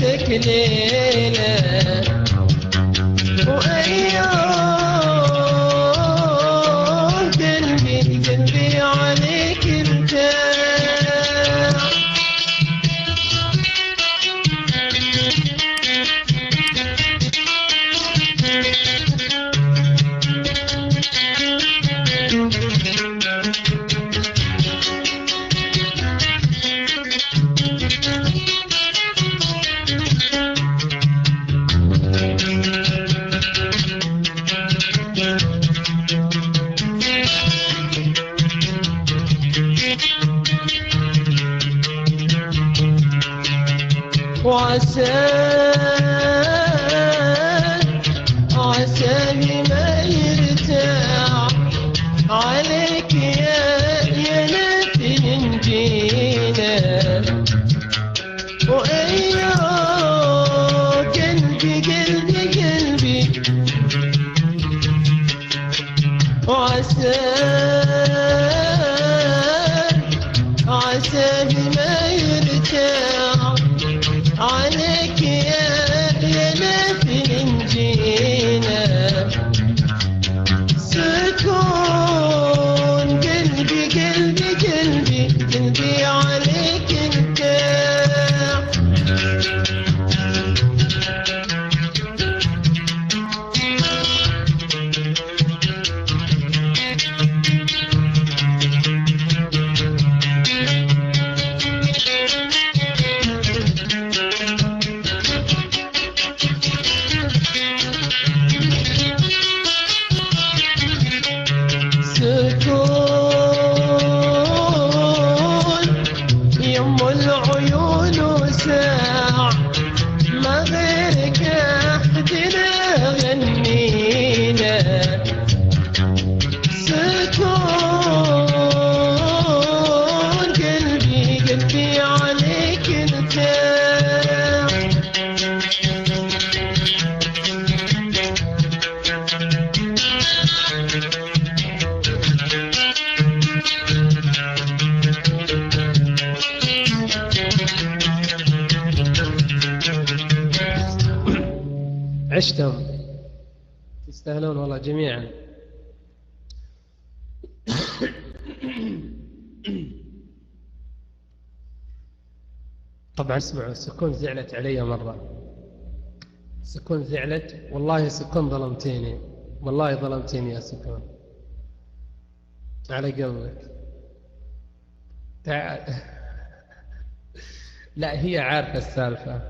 ليلتك ليلة وأيوه قلبي عليك ارتاح. عساه ما يرتاح عليك يا نافل نجينا وأيوه قلبي عساه ما يرتاح عليك يا نافل نجينا سكون قلبي عليك ارتاح. سكون يم العيون وساع ما غيرك احدنا غنينا سكون قلبي عليك ارتاح. عشتم تستاهلون والله جميعا. طبعا اسمعوا، سكون زعلت علي مرة، سكون زعلت والله، سكون ظلمتيني والله، ظلمتيني يا سكون على قلبك. لا هي عارفة السالفة،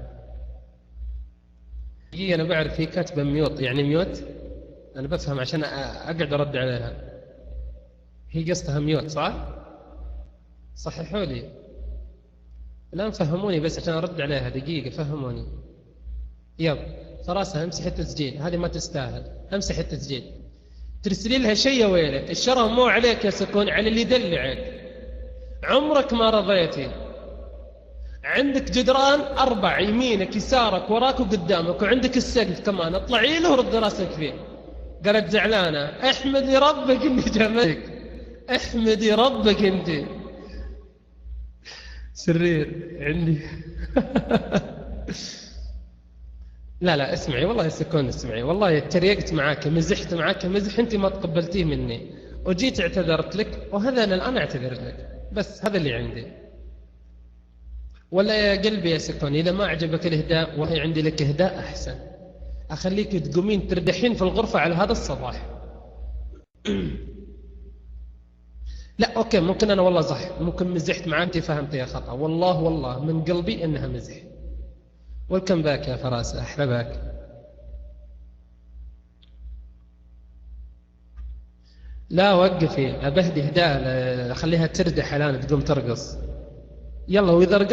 هي أنا بعرف هي كاتبة ميوت، يعني ميوت أنا بفهم عشان أقعد أرد عليها. هي قصتها ميوت صح؟ صححوا لي، لا فهموني بس عشان أرد عليها، دقيقة فهموني. يب خلاص امسح التسجيل، هذه ما تستاهل، امسح التسجيل. ترسلي لها شيء يا ويلك، الشرف مو عليك يا سكون، على اللي يدلعك. عمرك ما رضيتي، عندك جدران 4 يمينك يسارك وراك وقدامك، وعندك السقف كمان، اطلعي له ورد راسك فيه. قالت زعلانة، احمدي ربك اني جمعتك، احمدي ربك انت. سرير عندي. لا اسمعي والله يا سكون، اسمعي والله، تريقت معاك، مزحت معاك مزح انت ما تقبلتيه مني، وجيت اعتذرت لك، وهذا انا الان اعتذر لك، بس هذا اللي عندي. ولا يا قلبي يا سكون، إذا ما عجبك الإهداء وهي عندي لك إهداء أحسن، أخليك تقومين تردحين في الغرفة على هذا الصباح. لا أوكي، ممكن أنا والله صح، ممكن مزحت معك أنت فهمتيها خطأ، والله من قلبي إنها مزح. ولكم باك يا فراسة، أحلى باك. لا وقفي، أبهدي إهداء، خليها تردح الآن تقوم ترقص. يلا وإذا